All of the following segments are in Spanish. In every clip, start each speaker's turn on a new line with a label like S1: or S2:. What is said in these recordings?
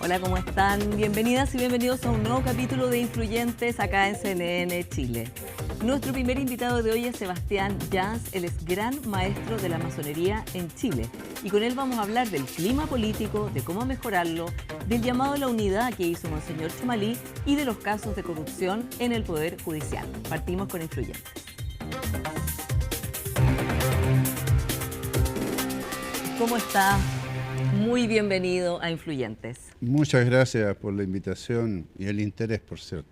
S1: Hola, ¿cómo están? Bienvenidas y bienvenidos a un nuevo capítulo de Influyentes acá en CNN Chile. Nuestro primer invitado de hoy es Sebastián Llans. Él es gran maestro de la masonería en Chile. Y con él vamos a hablar del clima político, de cómo mejorarlo, del llamado a la unidad que hizo Monseñor Chumalí y de los casos de corrupción en el Poder Judicial. Partimos con Influyentes. ¿Cómo está? Muy bienvenido a Influyentes.
S2: Muchas gracias por la invitación y el interés, por cierto.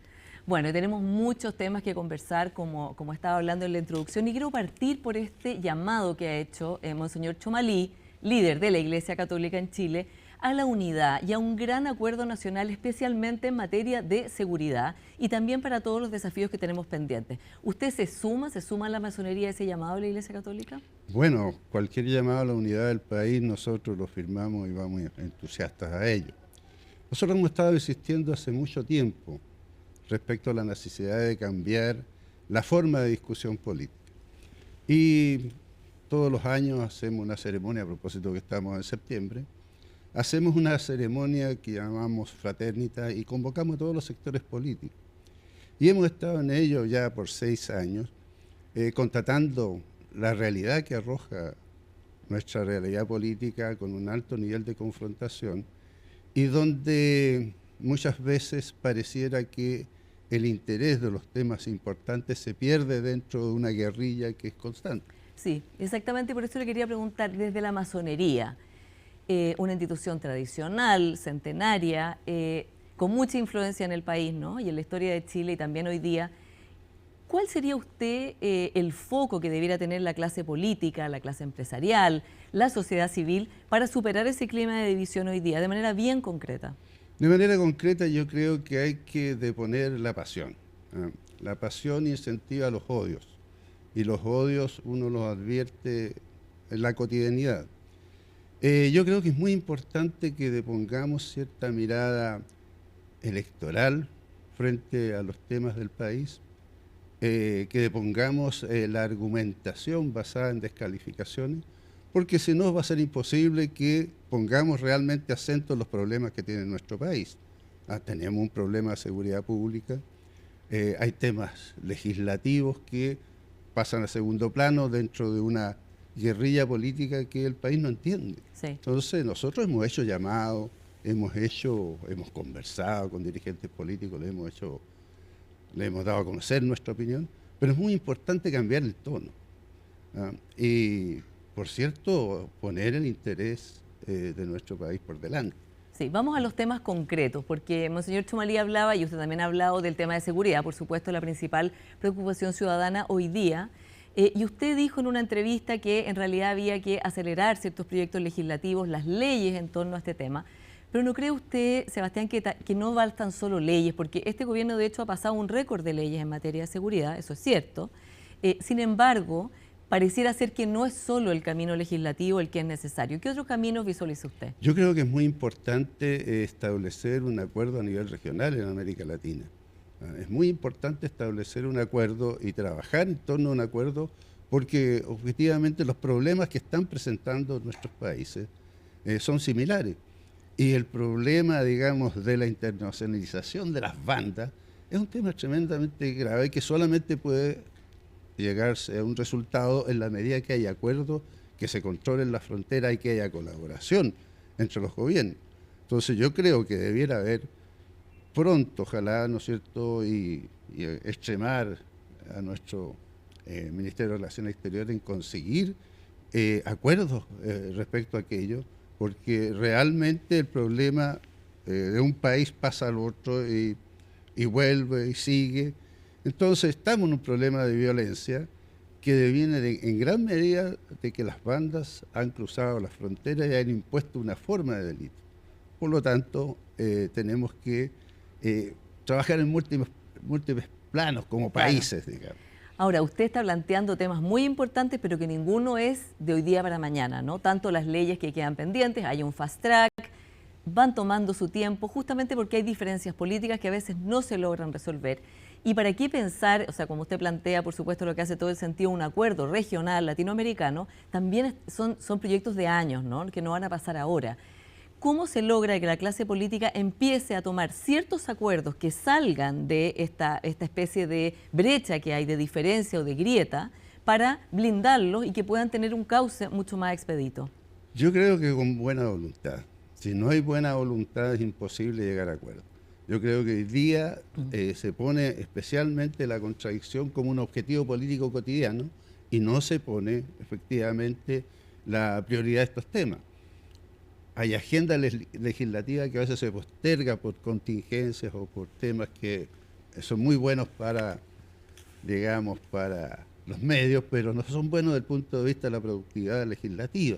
S1: Bueno, tenemos muchos temas que conversar, como estaba hablando en la introducción, y quiero partir por este llamado que ha hecho Monseñor Chumalí, líder de la Iglesia Católica en Chile, a la unidad y a un gran acuerdo nacional, especialmente en materia de seguridad y también para todos los desafíos que tenemos pendientes. ¿Usted se suma a la masonería a ese llamado de la Iglesia Católica?
S2: Bueno, cualquier llamado a la unidad del país nosotros lo firmamos y vamos entusiastas a ello. Nosotros hemos estado insistiendo hace mucho tiempo respecto a la necesidad de cambiar la forma de discusión política. Y todos los años hacemos una ceremonia, a propósito que estamos en septiembre, hacemos una ceremonia que llamamos Fraternita y convocamos a todos los sectores políticos. Y hemos estado en ello ya por 6 años, constatando la realidad que arroja nuestra realidad política con un alto nivel de confrontación y donde muchas veces pareciera que el interés de los temas importantes se pierde dentro de una guerrilla que es constante.
S1: Sí, exactamente, por eso le quería preguntar, desde la masonería, una institución tradicional, centenaria, con mucha influencia en el país, ¿no? Y en la historia de Chile y también hoy día, ¿cuál sería usted el foco que debiera tener la clase política, la clase empresarial, la sociedad civil para superar ese clima de división hoy día, de manera bien concreta?
S2: De manera concreta yo creo que hay que deponer la pasión. La pasión incentiva los odios y los odios uno los advierte en la cotidianidad. Yo creo que es muy importante que depongamos cierta mirada electoral frente a los temas del país, que depongamos la argumentación basada en descalificaciones, porque si no va a ser imposible que pongamos realmente acento en los problemas que tiene nuestro país. Tenemos un problema de seguridad pública, hay temas legislativos que pasan a segundo plano dentro de una guerrilla política que el país no entiende.
S1: Sí.
S2: Entonces nosotros hemos hecho llamados, hemos conversado con dirigentes políticos, le hemos dado a conocer nuestra opinión, pero es muy importante cambiar el tono. Y, por cierto, poner el interés de nuestro país por delante.
S1: Sí, vamos a los temas concretos, porque Monseñor Chumalí hablaba, y usted también ha hablado del tema de seguridad, por supuesto, la principal preocupación ciudadana hoy día. Y usted dijo en una entrevista que en realidad había que acelerar ciertos proyectos legislativos, las leyes en torno a este tema. Pero ¿no cree usted, Sebastián, que no bastan solo leyes? Porque este gobierno, de hecho, ha pasado un récord de leyes en materia de seguridad, eso es cierto. Sin embargo, pareciera ser que no es solo el camino legislativo el que es necesario. ¿Qué otros caminos visualiza usted?
S2: Yo creo que es muy importante establecer un acuerdo a nivel regional en América Latina. Es muy importante establecer un acuerdo y trabajar en torno a un acuerdo porque objetivamente los problemas que están presentando nuestros países son similares. Y el problema, digamos, de la internacionalización de las bandas es un tema tremendamente grave que solamente puede llegarse a un resultado en la medida que haya acuerdos, que se controlen la frontera y que haya colaboración entre los gobiernos. Entonces yo creo que debiera haber pronto, ojalá, ¿no es cierto?, y extremar a nuestro Ministerio de Relaciones Exteriores en conseguir acuerdos respecto a aquello, porque realmente el problema de un país pasa al otro y vuelve y sigue. Entonces estamos en un problema de violencia que deviene en gran medida de que las bandas han cruzado las fronteras y han impuesto una forma de delito. Por lo tanto, tenemos que trabajar en múltiples planos como países, digamos.
S1: Ahora, usted está planteando temas muy importantes, pero que ninguno es de hoy día para mañana, ¿no? Tanto las leyes que quedan pendientes, hay un fast track, van tomando su tiempo, justamente porque hay diferencias políticas que a veces no se logran resolver. ¿Y para qué pensar, o sea, como usted plantea, por supuesto, lo que hace todo el sentido, un acuerdo regional latinoamericano, también son proyectos de años, ¿no?, que no van a pasar ahora. ¿cómo se logra que la clase política empiece a tomar ciertos acuerdos que salgan de esta especie de brecha que hay, de diferencia o de grieta, para blindarlos y que puedan tener un cauce mucho más expedito?
S2: Yo creo que con buena voluntad. Si no hay buena voluntad es imposible llegar a acuerdos. Yo creo que hoy día se pone especialmente la contradicción como un objetivo político cotidiano y no se pone efectivamente la prioridad de estos temas. Hay agenda legislativa que a veces se posterga por contingencias o por temas que son muy buenos para, digamos, para los medios, pero no son buenos desde el punto de vista de la productividad legislativa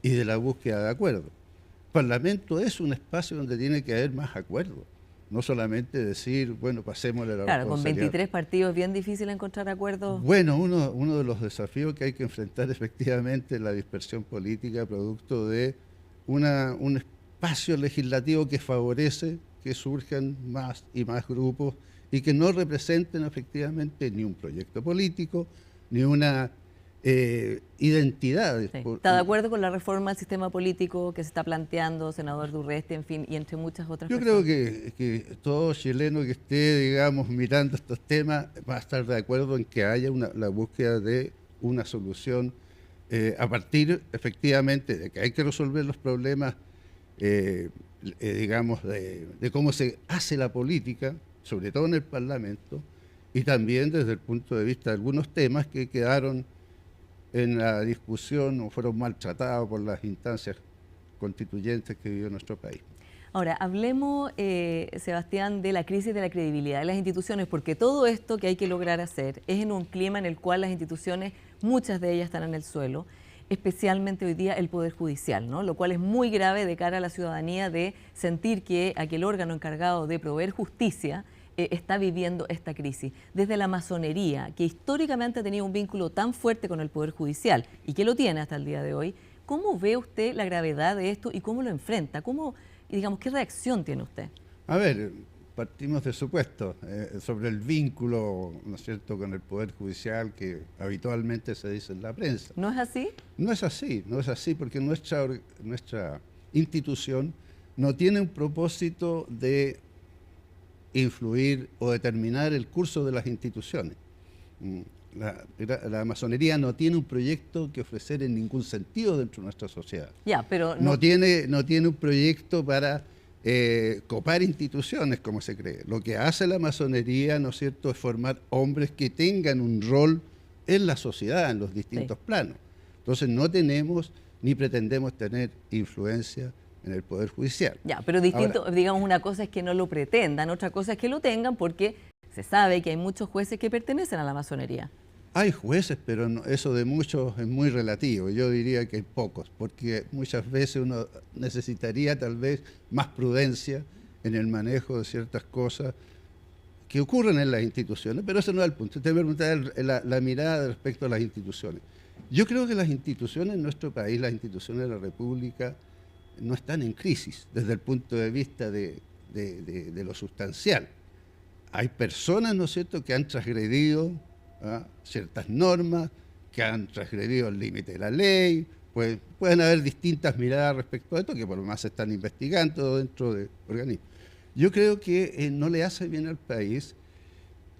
S2: y de la búsqueda de acuerdos. El Parlamento es un espacio donde tiene que haber más acuerdos. No solamente decir, bueno, pasémosle la
S1: Claro, con
S2: responsabilidad.
S1: 23 partidos es bien difícil encontrar acuerdos.
S2: Bueno, uno de los desafíos que hay que enfrentar efectivamente es la dispersión política producto de un espacio legislativo que favorece que surjan más y más grupos y que no representen efectivamente ni un proyecto político, ni una identidad.
S1: Sí. ¿Está de acuerdo con la reforma al sistema político que se está planteando, senador Durresti, en fin, y entre muchas otras
S2: Yo
S1: personas?
S2: creo que todo chileno que esté, digamos, mirando estos temas va a estar de acuerdo en que haya la búsqueda de una solución a partir, efectivamente, de que hay que resolver los problemas, digamos, de cómo se hace la política, sobre todo en el Parlamento, y también desde el punto de vista de algunos temas que quedaron en la discusión o fueron maltratados por las instancias constituyentes que vivió nuestro país.
S1: Ahora, hablemos, Sebastián, de la crisis de la credibilidad de las instituciones, porque todo esto que hay que lograr hacer es en un clima en el cual las instituciones, muchas de ellas están en el suelo, especialmente hoy día el Poder Judicial, ¿no? Lo cual es muy grave de cara a la ciudadanía de sentir que aquel órgano encargado de proveer justicia está viviendo esta crisis. Desde la masonería, que históricamente ha tenido un vínculo tan fuerte con el Poder Judicial y que lo tiene hasta el día de hoy, ¿cómo ve usted la gravedad de esto y cómo lo enfrenta? Digamos, ¿qué reacción tiene usted?
S2: A ver, partimos de supuesto sobre el vínculo, ¿no es cierto?, con el Poder Judicial que habitualmente se dice en la prensa.
S1: ¿No es así?
S2: No es así porque nuestra institución no tiene un propósito de influir o determinar el curso de las instituciones. La masonería no tiene un proyecto que ofrecer en ningún sentido dentro de nuestra sociedad.
S1: Ya, pero
S2: no tiene un proyecto para copar instituciones, como se cree. Lo que hace la masonería, ¿no es cierto?, es formar hombres que tengan un rol en la sociedad, en los distintos planos. Entonces no tenemos ni pretendemos tener influencia en el Poder Judicial.
S1: Ya, pero distinto,
S2: Ahora,
S1: digamos, una cosa es que no lo pretendan, otra cosa es que lo tengan, porque se sabe que hay muchos jueces que pertenecen a la masonería.
S2: Hay jueces, pero eso de muchos es muy relativo. Yo diría que hay pocos, porque muchas veces uno necesitaría tal vez más prudencia en el manejo de ciertas cosas que ocurren en las instituciones, pero ese no es el punto. Usted me preguntaba la mirada respecto a las instituciones. Yo creo que las instituciones en nuestro país, las instituciones de la República, no están en crisis desde el punto de vista de lo sustancial. Hay personas, ¿no es cierto?, que han transgredido ciertas normas, que han transgredido el límite de la ley. Pues, pueden haber distintas miradas respecto a esto, que por lo más se están investigando dentro de organismos. Yo creo que no le hace bien al país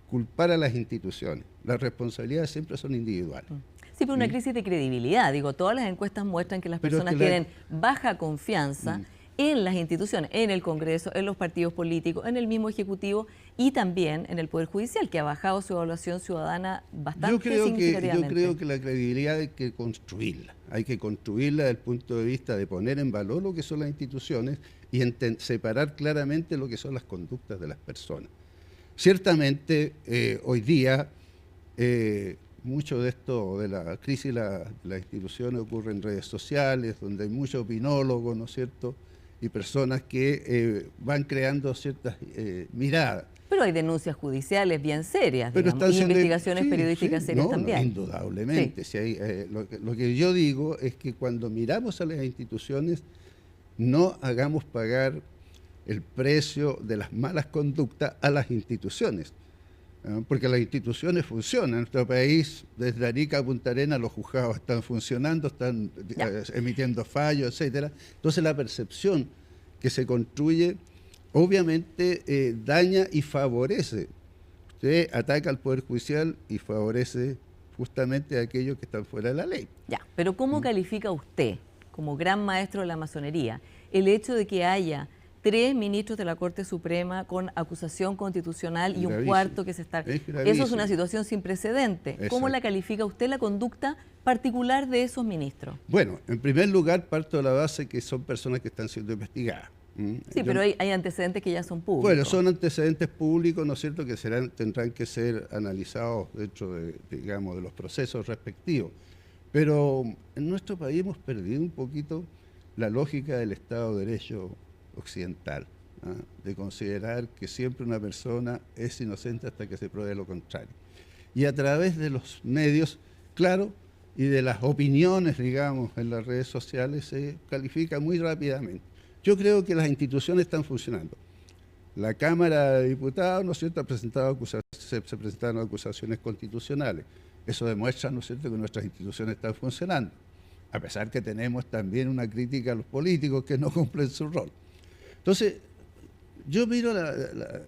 S2: culpar a las instituciones. Las responsabilidades siempre son individuales.
S1: Sí, pero una crisis de credibilidad. Digo, todas las encuestas muestran que las personas tienen baja confianza en las instituciones, en el Congreso, en los partidos políticos, en el mismo Ejecutivo y también en el Poder Judicial, que ha bajado su evaluación ciudadana bastante significativamente.
S2: Yo creo que la credibilidad hay que construirla. Hay que construirla desde el punto de vista de poner en valor lo que son las instituciones y separar claramente lo que son las conductas de las personas. Ciertamente, hoy día, mucho de esto, de la crisis de las instituciones ocurre en redes sociales, donde hay muchos opinólogos, ¿no es cierto?, y personas que van creando ciertas miradas.
S1: Pero hay denuncias judiciales bien serias,
S2: pero
S1: digamos, y investigaciones periodísticas serias también.
S2: No, indudablemente. Si hay, lo que yo digo es que cuando miramos a las instituciones, no hagamos pagar el precio de las malas conductas a las instituciones. Porque las instituciones funcionan. En nuestro país, desde Arica a Punta Arenas, los juzgados están funcionando, están emitiendo fallos, etcétera. Entonces la percepción que se construye, obviamente daña y favorece. Usted ataca al Poder Judicial y favorece justamente a aquellos que están fuera de la ley.
S1: Ya, pero ¿cómo califica usted, como gran maestro de la masonería, el hecho de que haya 3 ministros de la Corte Suprema con acusación constitucional y un cuarto que se está... Eso es una situación sin precedente. ¿Cómo la califica usted la conducta particular de esos ministros?
S2: Bueno, en primer lugar parto de la base que son personas que están siendo investigadas.
S1: Sí, pero hay antecedentes que ya son públicos.
S2: Bueno, son antecedentes públicos, ¿no es cierto?, que tendrán que ser analizados dentro de, digamos, de los procesos respectivos. Pero en nuestro país hemos perdido un poquito la lógica del Estado de Derecho occidental, de considerar que siempre una persona es inocente hasta que se pruebe lo contrario. Y a través de los medios, claro, y de las opiniones, digamos, en las redes sociales, se califica muy rápidamente. Yo creo que las instituciones están funcionando. La Cámara de Diputados, ¿no es cierto?, se presentaron acusaciones constitucionales. Eso demuestra, ¿no es cierto?, que nuestras instituciones están funcionando, a pesar que tenemos también una crítica a los políticos que no cumplen su rol. Entonces, yo miro,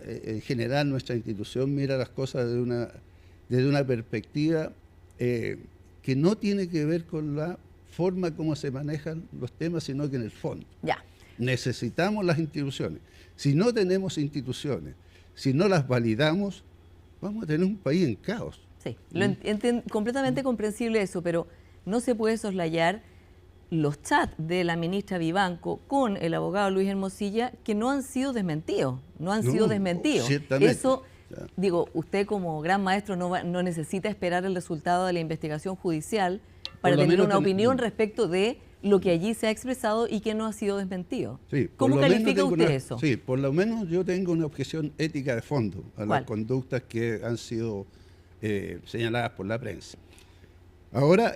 S2: en general, nuestra institución mira las cosas desde una perspectiva que no tiene que ver con la forma como se manejan los temas, sino que en el fondo.
S1: Ya.
S2: Necesitamos las instituciones. Si no tenemos instituciones, si no las validamos, vamos a tener un país en caos.
S1: Sí, completamente comprensible eso, pero no se puede soslayar los chats de la ministra Vivanco con el abogado Luis Hermosilla que no han sido desmentidos,
S2: Ciertamente.
S1: Eso, digo, usted como gran maestro no necesita esperar el resultado de la investigación judicial para tener una opinión respecto de lo que allí se ha expresado y que no ha sido desmentido.
S2: Sí,
S1: ¿Cómo califica usted eso?
S2: Sí, por lo menos yo tengo una objeción ética de fondo a las conductas que han sido señaladas por la prensa. Ahora,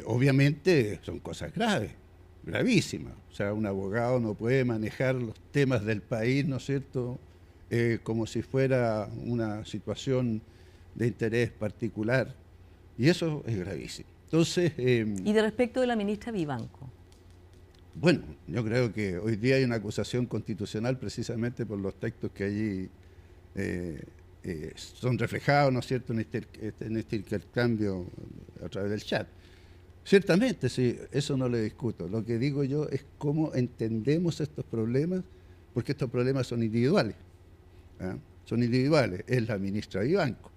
S2: obviamente son cosas graves, gravísimas. O sea, un abogado no puede manejar los temas del país, ¿no es cierto?, como si fuera una situación de interés particular. Y eso es gravísimo. Entonces,
S1: ¿y de respecto de la ministra Vivanco?
S2: Bueno, yo creo que hoy día hay una acusación constitucional precisamente por los textos que allí son reflejados, ¿no es cierto?, en este intercambio a través del chat. Ciertamente, sí, eso no le discuto. Lo que digo yo es cómo entendemos estos problemas, porque estos problemas son individuales. Son individuales. Es la ministra Vivanco,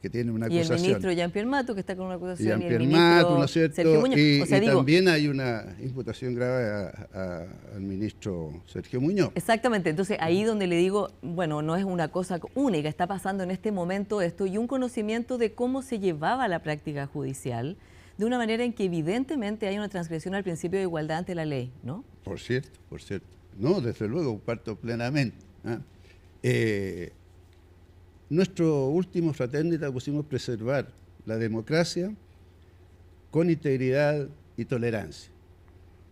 S2: que tiene una acusación.
S1: Y el ministro Jean-Pierre Mato, que está con una acusación, y el
S2: Jean-Pierre
S1: ministro
S2: Mato, ¿no es cierto?
S1: Sergio Muñoz.
S2: Y también hay una imputación grave al ministro Sergio Muñoz.
S1: Exactamente, entonces ahí donde le digo, bueno, no es una cosa única, está pasando en este momento esto, y un conocimiento de cómo se llevaba la práctica judicial, de una manera en que evidentemente hay una transgresión al principio de igualdad ante la ley, ¿no?
S2: Por cierto. No, desde luego, parto plenamente. Nuestro último fraternidad pusimos preservar la democracia con integridad y tolerancia.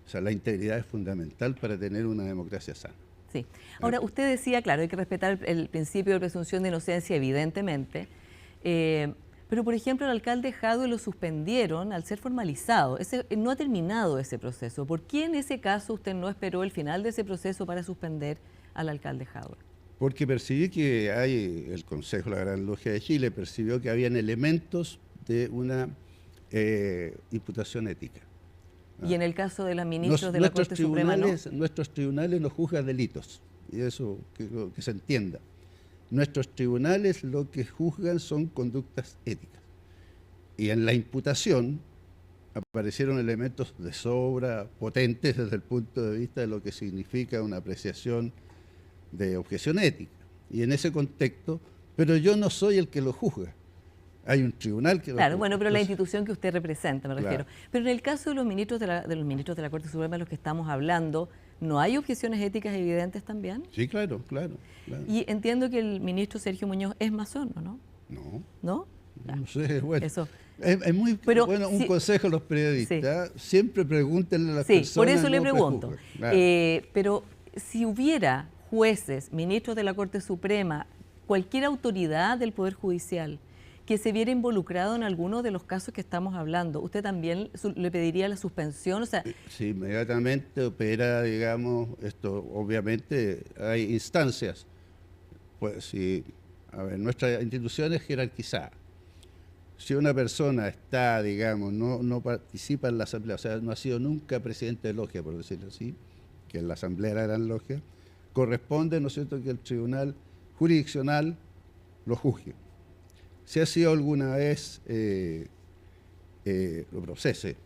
S2: O sea, la integridad es fundamental para tener una democracia sana.
S1: Sí. Ahora, usted decía, claro, hay que respetar el principio de presunción de inocencia, evidentemente, pero, por ejemplo, al alcalde Jadue lo suspendieron al ser formalizado. No ha terminado ese proceso. ¿Por qué en ese caso usted no esperó el final de ese proceso para suspender al alcalde Jadue?
S2: Porque percibí que el Consejo de la Gran Logia de Chile percibió que habían elementos de una imputación ética.
S1: Y en el caso de los ministros de la Corte Suprema, ¿no?
S2: Nuestros tribunales no juzgan delitos, y eso que se entienda. Nuestros tribunales lo que juzgan son conductas éticas. Y en la imputación aparecieron elementos de sobra potentes desde el punto de vista de lo que significa una apreciación de objeción ética. Y en ese contexto, pero yo no soy el que lo juzga. Hay un tribunal que lo juzga.
S1: Claro, bueno, pero la institución que usted representa, me refiero.
S2: Claro.
S1: Pero en el caso de los ministros de la Corte Suprema de los que estamos hablando, ¿no hay objeciones éticas evidentes también?
S2: Sí, claro.
S1: Y entiendo que el ministro Sergio Muñoz es masón, ¿no?
S2: No.
S1: ¿No?
S2: No sé, bueno.
S1: Eso.
S2: Es muy bueno un consejo a los periodistas. Sí. Siempre pregúntenle a las personas.
S1: Sí, por eso le pregunto.
S2: Claro.
S1: Pero si hubiera jueces, ministros de la Corte Suprema, cualquier autoridad del Poder Judicial que se viera involucrado en alguno de los casos que estamos hablando, ¿usted también le pediría la suspensión? O sea,
S2: si inmediatamente opera, digamos, esto obviamente hay instancias. Pues si, a ver, nuestra institución es jerarquizada. Si una persona está, digamos, no participa en la asamblea, o sea, no ha sido nunca presidente de logia, por decirlo así, que en la asamblea de la gran logia, corresponde, ¿no es cierto?, que el tribunal jurisdiccional lo juzgue. Si ha sido alguna vez, lo procese.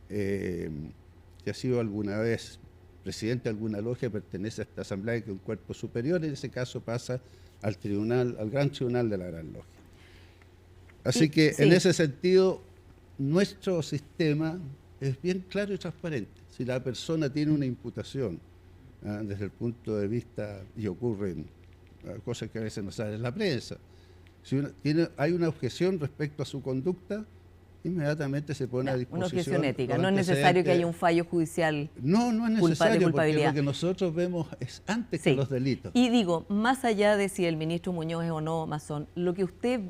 S2: Si ha sido alguna vez presidente de alguna logia, pertenece a esta asamblea, que es un cuerpo superior, en ese caso pasa al tribunal, al gran tribunal de la gran logia. Así que
S1: sí,
S2: en ese sentido, nuestro sistema es bien claro y transparente. Si la persona tiene una imputación, desde el punto de vista, y ocurren cosas que a veces no salen en la prensa, si hay una objeción respecto a su conducta, inmediatamente se pone a disposición.
S1: Una objeción ética, no es necesario que haya un fallo judicial.
S2: No es necesario, porque lo que nosotros vemos es antes que los delitos.
S1: Y digo, más allá de si el ministro Muñoz es o no masón, lo que usted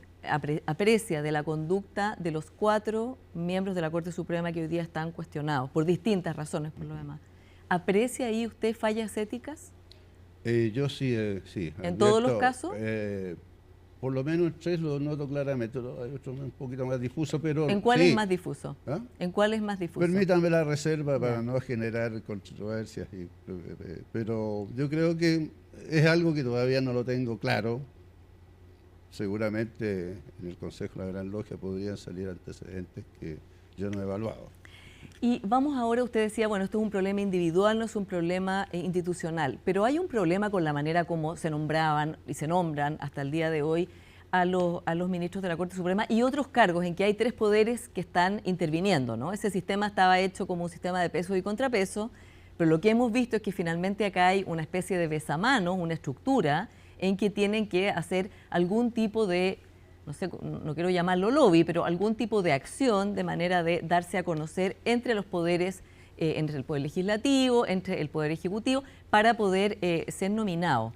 S1: aprecia de la conducta de los 4 miembros de la Corte Suprema que hoy día están cuestionados, por distintas razones por lo demás, ¿aprecia ahí usted fallas éticas?
S2: Yo sí.
S1: ¿En todos los casos?
S2: Por lo menos en 3 lo noto claramente, hay otro un poquito más difuso, pero...
S1: ¿En cuál es más difuso?
S2: ¿Ah?
S1: ¿En cuál es más difuso?
S2: Permítanme la reserva para no generar controversias, pero yo creo que es algo que todavía no lo tengo claro. Seguramente en el Consejo de la Gran Logia podrían salir antecedentes que yo no he evaluado.
S1: Y vamos ahora, usted decía, bueno, esto es un problema individual, no es un problema institucional, pero hay un problema con la manera como se nombraban y se nombran hasta el día de hoy a los ministros de la Corte Suprema y otros cargos en que hay 3 poderes que están interviniendo, ¿no? Ese sistema estaba hecho como un sistema de peso y contrapeso, pero lo que hemos visto es que finalmente acá hay una especie de besamanos, una estructura en que tienen que hacer algún tipo de, no sé, no quiero llamarlo lobby, pero algún tipo de acción de manera de darse a conocer entre los poderes, entre el Poder Legislativo, entre el Poder Ejecutivo, para poder ser nominado.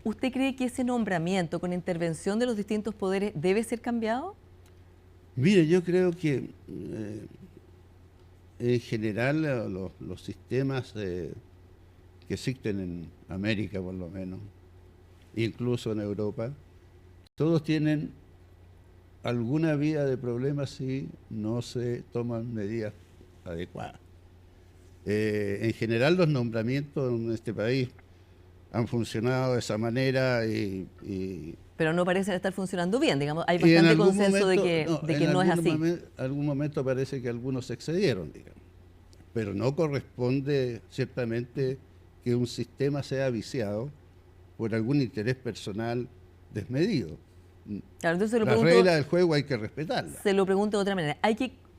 S1: ¿Usted cree que ese nombramiento con intervención de los distintos poderes debe ser cambiado?
S2: Mire, yo creo que en general los sistemas que existen en América, por lo menos, incluso en Europa, todos tienen alguna vía de problemas si no se toman medidas adecuadas. En general los nombramientos en este país han funcionado de esa manera
S1: pero no parecen estar funcionando bien, digamos, hay bastante consenso de que no es así.
S2: En algún momento parece que algunos se excedieron, digamos, pero no corresponde ciertamente que un sistema sea viciado por algún interés personal desmedido.
S1: Claro, entonces
S2: las reglas del juego hay que respetarlas.
S1: Se lo pregunto de otra manera.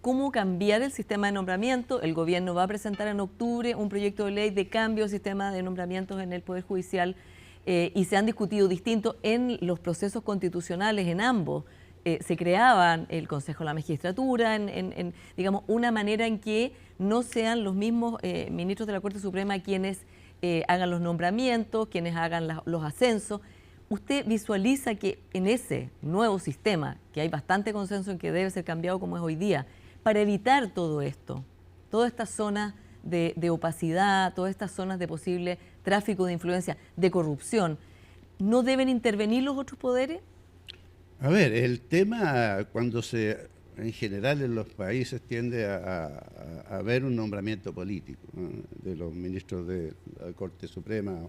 S1: ¿Cómo cambiar el sistema de nombramiento? El gobierno va a presentar en octubre un proyecto de ley de cambio del sistema de nombramientos en el Poder Judicial y se han discutido distinto en los procesos constitucionales, en ambos. Se creaban el Consejo de la Magistratura, digamos, una manera en que no sean los mismos ministros de la Corte Suprema quienes hagan los nombramientos, quienes hagan los ascensos. ¿Usted visualiza que en ese nuevo sistema, que hay bastante consenso en que debe ser cambiado como es hoy día, para evitar todo esto, todas estas zonas de opacidad, todas estas zonas de posible tráfico de influencia, de corrupción, no deben intervenir los otros poderes?
S2: A ver, el tema cuando en general en los países tiende a haber un nombramiento político, ¿no?, de los ministros de la Corte Suprema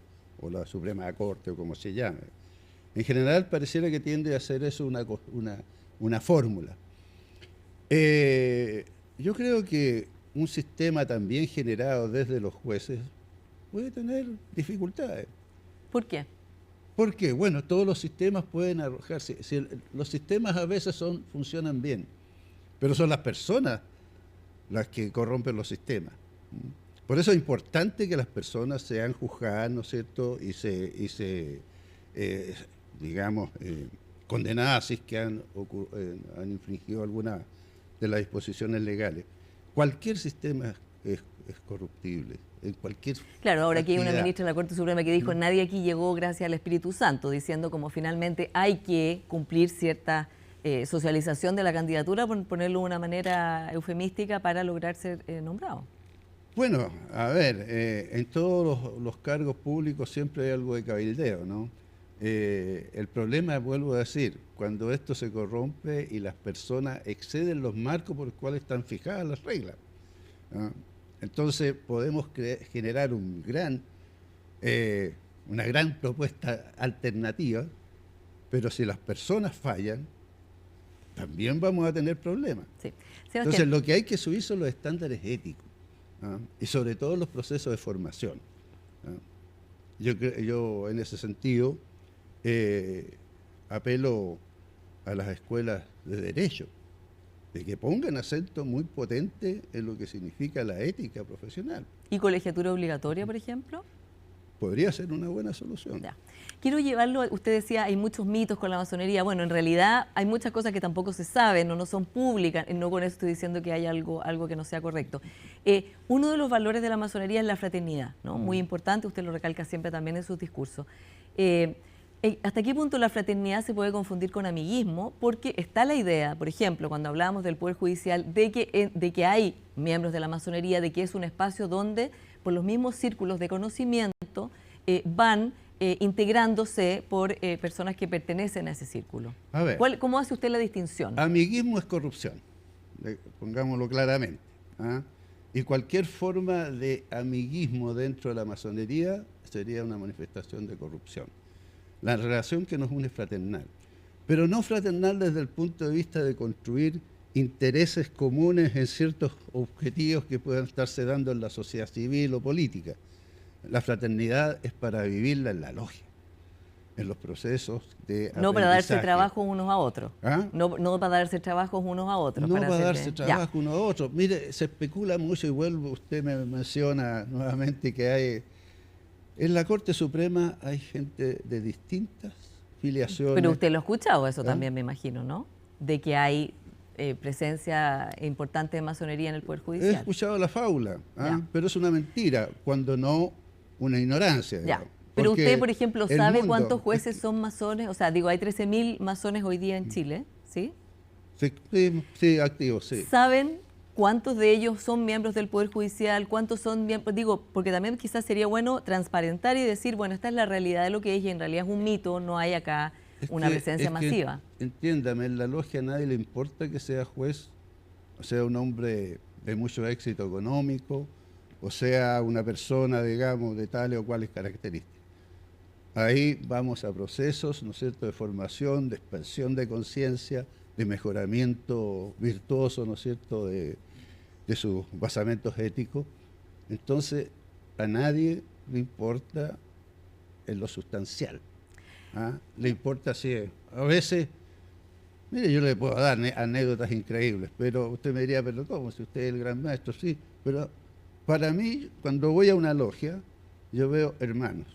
S2: o la Suprema Corte o como se llame. En general pareciera que tiende a hacer eso una fórmula. Yo creo que un sistema también generado desde los jueces puede tener dificultades.
S1: ¿Por qué?
S2: Porque, bueno, todos los sistemas pueden arrojarse. Los sistemas a veces funcionan bien, pero son las personas las que corrompen los sistemas. Por eso es importante que las personas sean juzgadas, ¿no es cierto?, y digamos, condenadas si es que han infringido alguna de las disposiciones legales. Cualquier sistema es corruptible. En cualquier
S1: claro, ahora aquí hay una
S2: actividad.
S1: ministra de la Corte Suprema que dijo, nadie aquí llegó gracias al Espíritu Santo, diciendo como finalmente hay que cumplir ciertas socialización de la candidatura, por ponerlo de una manera eufemística, para lograr ser nombrado.
S2: Bueno, a ver, en todos los cargos públicos siempre hay algo de cabildeo, ¿no? El problema, vuelvo a decir, cuando esto se corrompe y las personas exceden los marcos por los cuales están fijadas las reglas, ¿no? Entonces podemos generar una gran propuesta alternativa, pero si las personas fallan, también vamos a tener problemas.
S1: Sí.
S2: Entonces lo que hay que subir son los estándares éticos, ¿no? Y sobre todo los procesos de formación, ¿no? Yo en ese sentido apelo a las escuelas de derecho, de que pongan acento muy potente en lo que significa la ética profesional.
S1: ¿Y colegiatura obligatoria, por ejemplo?
S2: Podría ser una buena solución.
S1: Ya. Quiero llevarlo, usted decía, hay muchos mitos con la masonería. Bueno, en realidad hay muchas cosas que tampoco se saben o no son públicas. No con eso estoy diciendo que hay algo que no sea correcto. Uno de los valores de la masonería es la fraternidad, ¿no? Muy importante, usted lo recalca siempre también en sus discursos. ¿Hasta qué punto la fraternidad se puede confundir con amiguismo? Porque está la idea, por ejemplo, cuando hablábamos del Poder Judicial, de que hay miembros de la masonería, de que es un espacio donde, por los mismos círculos de conocimiento, van integrándose por personas que pertenecen a ese círculo.
S2: A ver,
S1: ¿Cómo hace usted la distinción?
S2: Amiguismo es corrupción, pongámoslo claramente, ¿ah? Y cualquier forma de amiguismo dentro de la masonería sería una manifestación de corrupción. La relación que nos une es fraternal, pero no fraternal desde el punto de vista de construir intereses comunes en ciertos objetivos que puedan estarse dando en la sociedad civil o política. La fraternidad es para vivirla en la logia, en los procesos de aprendizaje.
S1: No para darse trabajo unos a otros.
S2: ¿Ah?
S1: No para darse trabajos unos a otros.
S2: No para darse trabajo unos a otros. Mire, se especula mucho y vuelvo, usted me menciona nuevamente que hay... En la Corte Suprema hay gente de distintas filiaciones.
S1: Pero usted lo ha escuchado eso también,
S2: ¿Ah?
S1: me imagino, ¿no? De que hay presencia importante de masonería en el Poder Judicial.
S2: He escuchado la fábula, ¿ah? Pero es una mentira, cuando no una ignorancia.
S1: Ya. Pero usted, por ejemplo, ¿sabe cuántos jueces son masones? O sea, digo, hay 13.000 masones hoy día en Chile, ¿sí?
S2: Sí, activos, sí.
S1: ¿Saben cuántos de ellos son miembros del Poder Judicial? ¿Cuántos son miembros? Digo, porque también quizás sería bueno transparentar y decir, bueno, esta es la realidad de lo que es y en realidad es un mito, no hay acá una presencia masiva.
S2: Entiéndame, en la logia a nadie le importa que sea juez, o sea, un hombre de mucho éxito económico, o sea, una persona, digamos, de tales o cuales características. Ahí vamos a procesos, ¿no es cierto?, de formación, de expansión de conciencia, de mejoramiento virtuoso, ¿no es cierto?, de sus basamentos éticos. Entonces, a nadie le importa en lo sustancial. ¿Ah? Le importa si a veces, mire, yo le puedo dar anécdotas increíbles, pero usted me diría, pero ¿cómo? Si usted es el gran maestro, sí. Pero para mí, cuando voy a una logia, yo veo hermanos.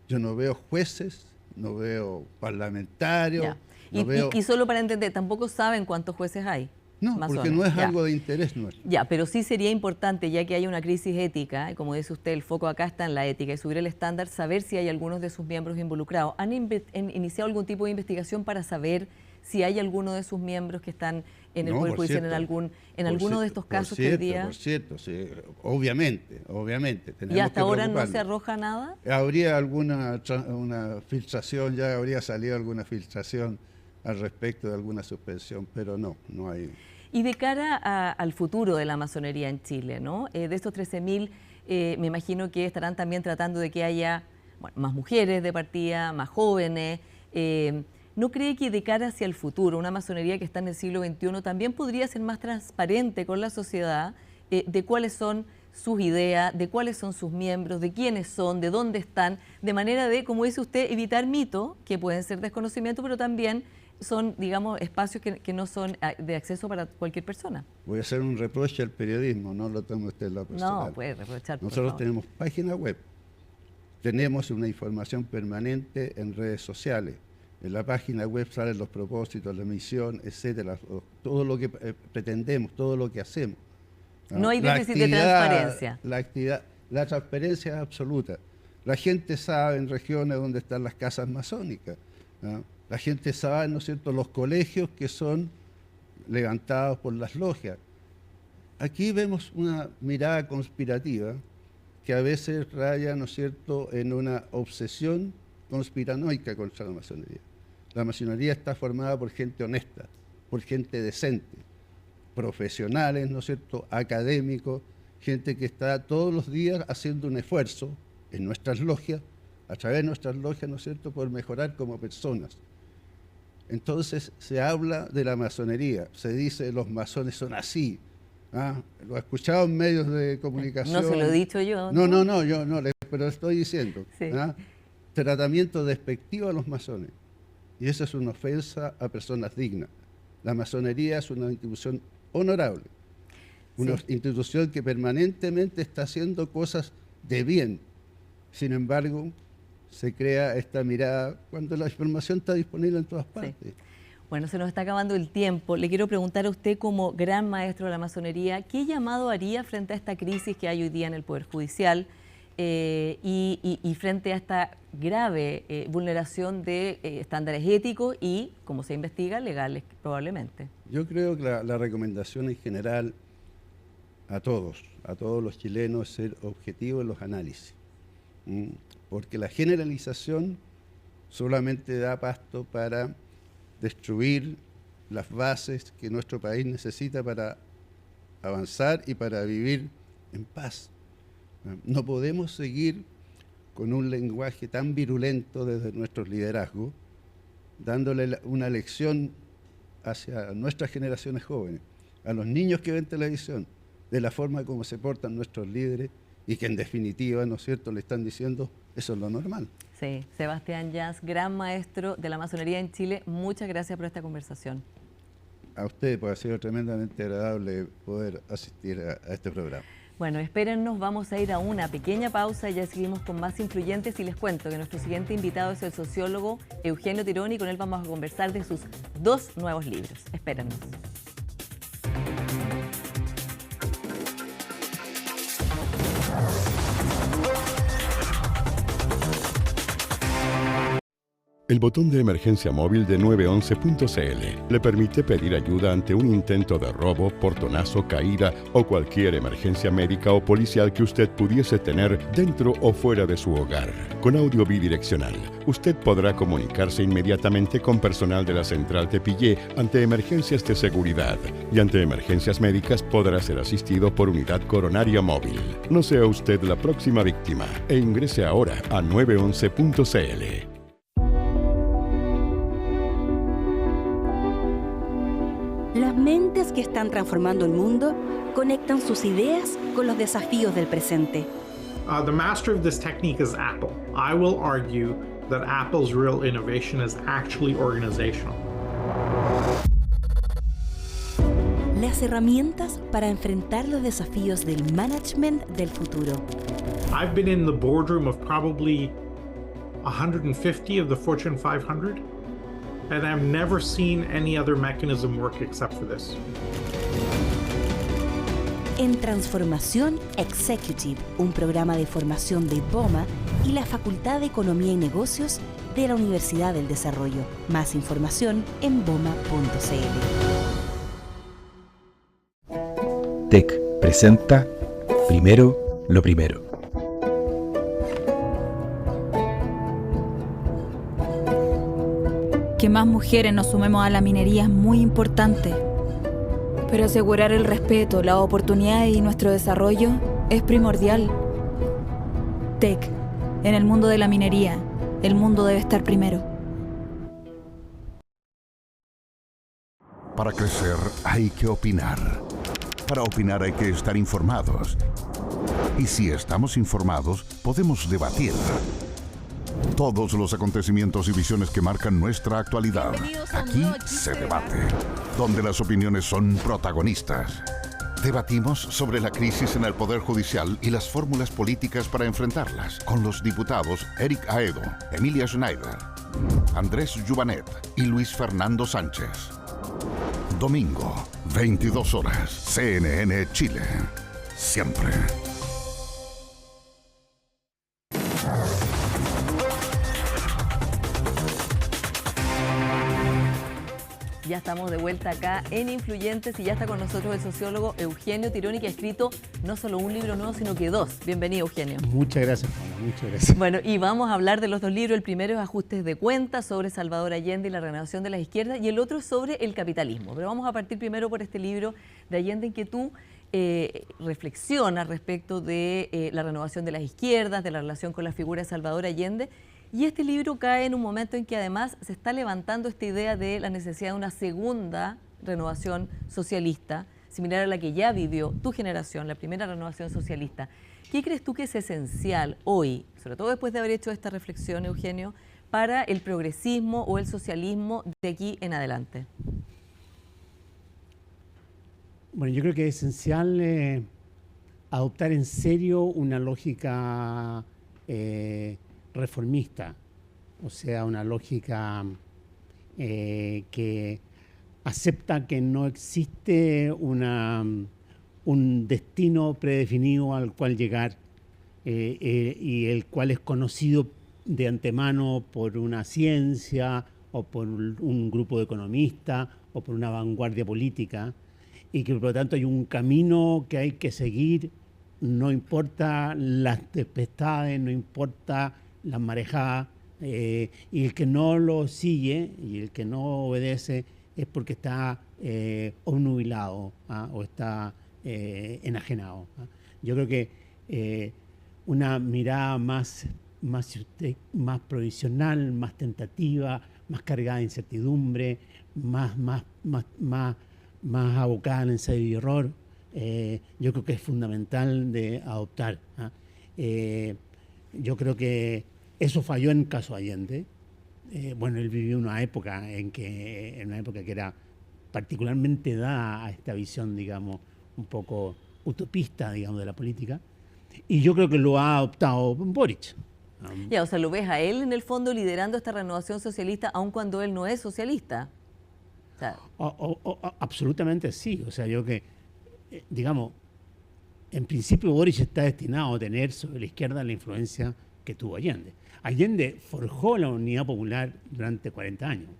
S2: Yo no veo jueces, no veo parlamentarios.
S1: Y solo para entender, tampoco saben cuántos jueces hay.
S2: No,
S1: masones.
S2: Porque no es algo de interés nuestro.
S1: Ya, pero sí sería importante, ya que hay una crisis ética, y como dice usted, el foco acá está en la ética y subir el estándar, saber si hay algunos de sus miembros involucrados. ¿Han iniciado algún tipo de investigación para saber si hay alguno de sus miembros que están en el Poder Judicial en alguno de estos casos que hoy día?
S2: Por cierto, sí, obviamente.
S1: ¿Y hasta ahora no se arroja nada?
S2: Habría una filtración, ya habría salido alguna filtración al respecto de alguna suspensión, pero no hay.
S1: Y de cara al futuro de la masonería en Chile, ¿no? De estos 13.000, me imagino que estarán también tratando de que haya más mujeres de partida, más jóvenes. ¿No cree que de cara hacia el futuro, una masonería que está en el siglo XXI también podría ser más transparente con la sociedad de cuáles son sus ideas, de cuáles son sus miembros, de quiénes son, de dónde están, de manera de, como dice usted, evitar mitos que pueden ser desconocimiento, pero también son, digamos, espacios que no son de acceso para cualquier persona?
S2: Voy a hacer un reproche al periodismo, no lo tome usted en la personal.
S1: No, puede reprochar.
S2: Nosotros tenemos página web, tenemos una información permanente en redes sociales. En la página web salen los propósitos, la misión, etcétera, todo lo que pretendemos, todo lo que hacemos.
S1: No hay déficit de transparencia.
S2: La transparencia es absoluta. La gente sabe en regiones donde están las casas masónicas, ¿no? La gente sabe, ¿no es cierto?, los colegios que son levantados por las logias. Aquí vemos una mirada conspirativa que a veces raya, ¿no es cierto?, en una obsesión conspiranoica contra la masonería. La masonería está formada por gente honesta, por gente decente, profesionales, ¿no es cierto?, académicos, gente que está todos los días haciendo un esfuerzo en nuestras logias, a través de nuestras logias, ¿no es cierto?, por mejorar como personas. Entonces se habla de la masonería, se dice los masones son así. ¿Ah? Lo he escuchado en medios de comunicación.
S1: No se lo he dicho yo.
S2: No, yo no, pero estoy diciendo.
S1: Sí.
S2: ¿Ah? Tratamiento despectivo a los masones. Y eso es una ofensa a personas dignas. La masonería es una institución honorable, una institución que permanentemente está haciendo cosas de bien. Sin embargo, se crea esta mirada cuando la información está disponible en todas partes.
S1: Sí. Bueno, se nos está acabando el tiempo. Le quiero preguntar a usted, como gran maestro de la masonería, ¿qué llamado haría frente a esta crisis que hay hoy día en el Poder Judicial y frente a esta grave vulneración de estándares éticos y, como se investiga, legales probablemente?
S2: Yo creo que la recomendación en general a todos los chilenos, es ser objetivos en los análisis. Porque la generalización solamente da pasto para destruir las bases que nuestro país necesita para avanzar y para vivir en paz. No podemos seguir con un lenguaje tan virulento desde nuestros liderazgos, dándole una lección hacia nuestras generaciones jóvenes, a los niños que ven televisión, de la forma como se portan nuestros líderes y que en definitiva, ¿no es cierto?, le están diciendo eso es lo normal.
S1: Sí, Sebastián Yans, gran maestro de la masonería en Chile, muchas gracias por esta conversación.
S2: A usted, pues ha sido tremendamente agradable poder asistir a este programa.
S1: Bueno, espérennos, vamos a ir a una pequeña pausa y ya seguimos con más influyentes y les cuento que nuestro siguiente invitado es el sociólogo Eugenio Tironi y con él vamos a conversar de sus 2 nuevos libros. Espérennos.
S3: El botón de emergencia móvil de 911.cl le permite pedir ayuda ante un intento de robo, portonazo, caída o cualquier emergencia médica o policial que usted pudiese tener dentro o fuera de su hogar. Con audio bidireccional, usted podrá comunicarse inmediatamente con personal de la Central Tepillé ante emergencias de seguridad y ante emergencias médicas podrá ser asistido por unidad coronaria móvil. No sea usted la próxima víctima e ingrese ahora a 911.cl.
S4: Las mentes que están transformando el mundo conectan sus ideas con los desafíos del presente.
S5: The master of this technique is Apple. I will argue that Apple's real innovation is actually organizational.
S4: Las herramientas para enfrentar los desafíos del management del futuro.
S5: I've been in the boardroom of probably 150 of the Fortune 500. And I've never seen any other mechanism work except for this.
S4: En Transformación Executive, un programa de formación de BOMA y la Facultad de Economía y Negocios de la Universidad del Desarrollo. Más información en boma.cl.
S6: TEC presenta Primero lo Primero.
S7: Que más mujeres nos sumemos a la minería es muy importante, pero asegurar el respeto, las oportunidades y nuestro desarrollo es primordial. TEC, en el mundo de la minería, el mundo debe estar primero.
S8: Para crecer hay que opinar. Para opinar hay que estar informados. Y si estamos informados, podemos debatir todos los acontecimientos y visiones que marcan nuestra actualidad. Aquí se debate, donde las opiniones son protagonistas. Debatimos sobre la crisis en el Poder Judicial y las fórmulas políticas para enfrentarlas con los diputados Eric Aedo, Emilia Schneider, Andrés Yubanet y Luis Fernando Sánchez. Domingo, 22 horas, CNN Chile. Siempre.
S1: Ya estamos de vuelta acá en Influyentes y ya está con nosotros el sociólogo Eugenio Tironi, que ha escrito no solo un libro nuevo, sino que dos. Bienvenido, Eugenio.
S9: Muchas gracias, Juana, muchas gracias.
S1: Bueno, y vamos a hablar de los dos libros. El primero es Ajustes de Cuentas, sobre Salvador Allende y la renovación de las izquierdas, y el otro es sobre el capitalismo. Pero vamos a partir primero por este libro de Allende, en que tú reflexionas respecto de la renovación de las izquierdas, de la relación con la figura de Salvador Allende. Y este libro cae en un momento en que además se está levantando esta idea de la necesidad de una segunda renovación socialista, similar a la que ya vivió tu generación, la primera renovación socialista. ¿Qué crees tú que es esencial hoy, sobre todo después de haber hecho esta reflexión, Eugenio, para el progresismo o el socialismo de aquí en adelante?
S9: Bueno, yo creo que es esencial adoptar en serio una lógica reformista, o sea, una lógica que acepta que no existe un destino predefinido al cual llegar y el cual es conocido de antemano por una ciencia o por un grupo de economistas o por una vanguardia política, y que por lo tanto hay un camino que hay que seguir, no importa las tempestades, no importa las marejadas, y el que no lo sigue y el que no obedece es porque está obnubilado o está enajenado. Yo creo que una mirada más provisional, más tentativa, más cargada de incertidumbre, más abocada al ensayo y error, yo creo que es fundamental de adoptar. Yo creo que eso falló en el caso Allende. Bueno, él vivió una época que era particularmente dada a esta visión, digamos, un poco utopista, digamos, de la política. Y yo creo que lo ha adoptado Boric.
S1: Ya, o sea, lo ves a él en el fondo liderando esta renovación socialista, aun cuando él no es socialista. O sea,
S9: absolutamente sí. O sea, yo que, digamos, en principio Boric está destinado a tener sobre la izquierda la influencia que tuvo Allende. Allende forjó la unidad popular durante 40 años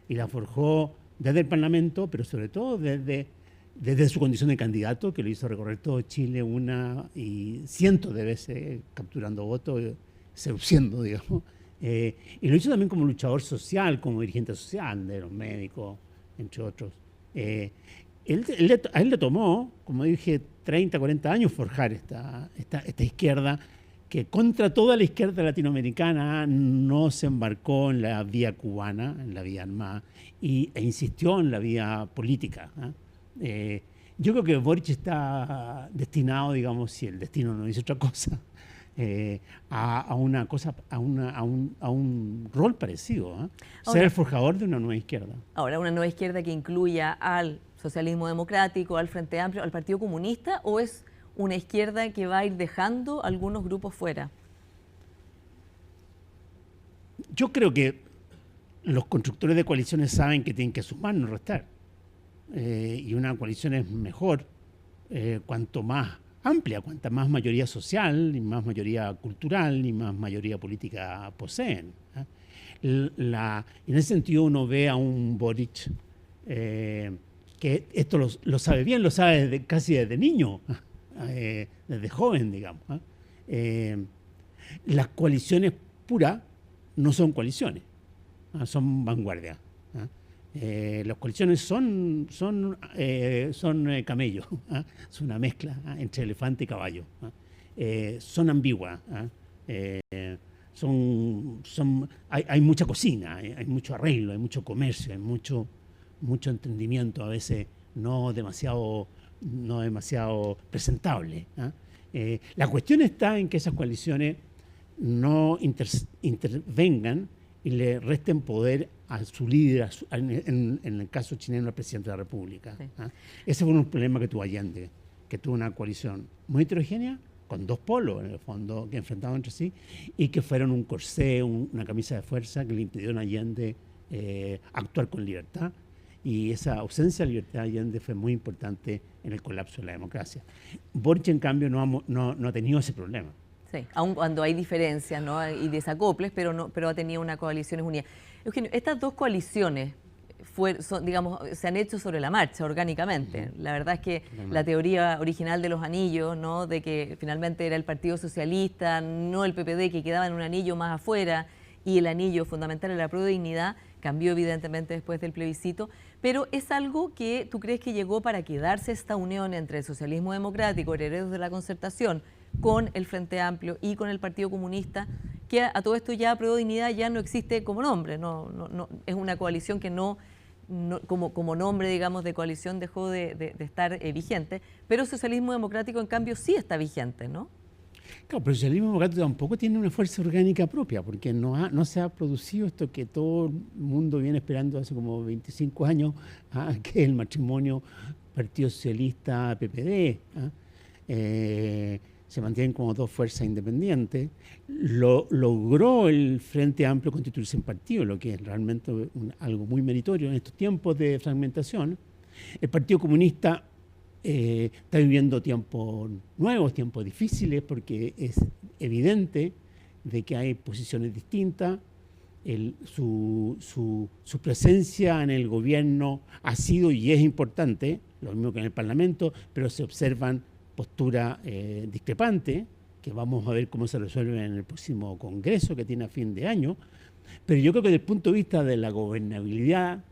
S9: y la forjó desde el Parlamento, pero sobre todo desde su condición de candidato, que lo hizo recorrer todo Chile una y cientos de veces capturando votos, seduciendo, digamos. Y lo hizo también como luchador social, como dirigente social de los médicos, entre otros. A él le tomó, como dije, 30, 40 años forjar esta izquierda que contra toda la izquierda latinoamericana no se embarcó en la vía cubana, en la vía armada, e insistió en la vía política. Yo creo que Boric está destinado, digamos, si el destino no dice otra cosa, a un rol parecido, ser el forjador de una nueva izquierda.
S1: Ahora, ¿una nueva izquierda que incluya al socialismo democrático, al Frente Amplio, al Partido Comunista, o es una izquierda que va a ir dejando algunos grupos fuera?
S9: Yo creo que los constructores de coaliciones saben que tienen que sumar, no restar. Y una coalición es mejor cuanto más amplia, cuanta más mayoría social, y más mayoría cultural, y más mayoría política poseen. En ese sentido uno ve a un Boric que esto lo sabe bien, lo sabe casi desde niño, desde joven, digamos. Las coaliciones puras no son coaliciones, son vanguardias. Las coaliciones son camellos, es una mezcla entre elefante y caballo. Son ambiguas, hay mucha cocina, hay mucho arreglo, hay mucho comercio, hay mucho entendimiento, a veces no demasiado presentable. La cuestión está en que esas coaliciones no intervengan y le resten poder a su líder, en el caso chileno, al presidente de la República. Sí. Ese fue un problema que tuvo Allende, que tuvo una coalición muy heterogénea, con dos polos, en el fondo, que enfrentaban entre sí, y que fueron un corsé, una camisa de fuerza que le impidieron a Allende actuar con libertad. Y esa ausencia de libertad de Allende fue muy importante en el colapso de la democracia. Boric, en cambio, no ha tenido ese problema.
S1: Sí, aun cuando hay diferencias, ¿no?, y desacoples, pero ha tenido una coalición unida. Eugenio, estas dos coaliciones, digamos, se han hecho sobre la marcha orgánicamente. La verdad es que la teoría original de los anillos, ¿no?, de que finalmente era el Partido Socialista, no el PPD, que quedaba en un anillo más afuera, y el anillo fundamental era la prueba de dignidad, cambió evidentemente después del plebiscito, pero es algo que tú crees que llegó para quedarse esta unión entre el socialismo democrático, herederos de la Concertación, con el Frente Amplio y con el Partido Comunista, que a todo esto ya prueba de dignidad ya no existe como nombre, no, es una coalición que como nombre, digamos, de coalición dejó de estar vigente, pero el socialismo democrático en cambio sí está vigente, ¿no?
S9: Claro, pero el socialismo democrático tampoco tiene una fuerza orgánica propia, porque no se ha producido esto que todo el mundo viene esperando hace como 25 años, que es el matrimonio Partido Socialista-PPD. Se mantienen como dos fuerzas independientes. Logró el Frente Amplio constituirse en partido, lo que es realmente algo muy meritorio en estos tiempos de fragmentación. El Partido Comunista está viviendo tiempos nuevos, tiempos difíciles, porque es evidente de que hay posiciones distintas. Su presencia en el gobierno ha sido y es importante, lo mismo que en el Parlamento, pero se observan posturas discrepantes, que vamos a ver cómo se resuelven en el próximo Congreso que tiene a fin de año. Pero yo creo que desde el punto de vista de la gobernabilidad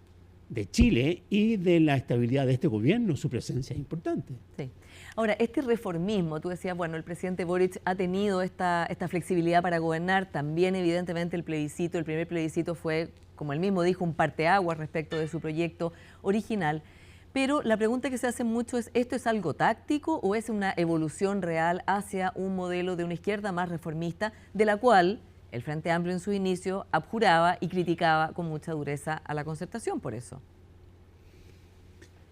S9: de Chile y de la estabilidad de este gobierno, su presencia es importante.
S1: Sí. Ahora, este reformismo, tú decías, bueno, el presidente Boric ha tenido esta flexibilidad para gobernar, también evidentemente el primer plebiscito fue, como él mismo dijo, un parteaguas respecto de su proyecto original, pero la pregunta que se hace mucho es, ¿esto es algo táctico o es una evolución real hacia un modelo de una izquierda más reformista, de la cual el Frente Amplio en su inicio abjuraba y criticaba con mucha dureza a la Concertación por eso?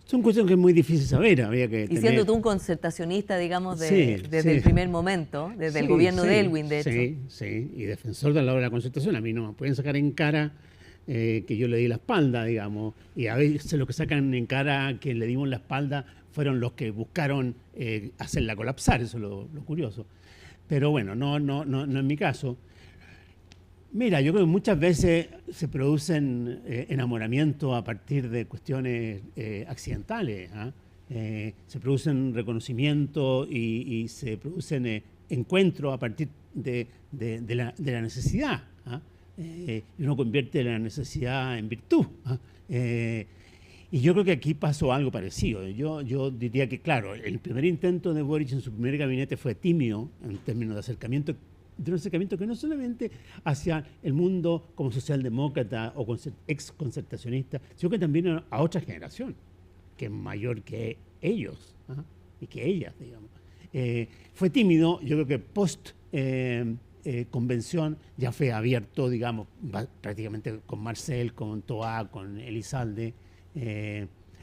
S9: Son cuestiones que es muy difícil saber. Había que
S1: y siendo tú un concertacionista, digamos, desde el primer momento, desde el gobierno de Elwin, de hecho.
S9: Sí, y defensor de la hora de la Concertación. A mí no me pueden sacar en cara que yo le di la espalda, digamos. Y a veces lo que sacan en cara que le dimos la espalda fueron los que buscaron hacerla colapsar. Eso es lo curioso. Pero bueno, no es mi caso. Mira, yo creo que muchas veces se producen enamoramientos a partir de cuestiones accidentales. Se producen reconocimientos y se producen encuentros a partir de la necesidad. Y uno convierte la necesidad en virtud. Y yo creo que aquí pasó algo parecido. Yo diría que, claro, el primer intento de Boric en su primer gabinete fue tímido en términos de acercamiento, que no solamente hacia el mundo como socialdemócrata o ex-concertacionista, sino que también a otra generación, que es mayor que ellos y que ellas, digamos. Fue tímido, yo creo que post-convención ya fue abierto, digamos, prácticamente con Marcel, con Toá, con Elizalde,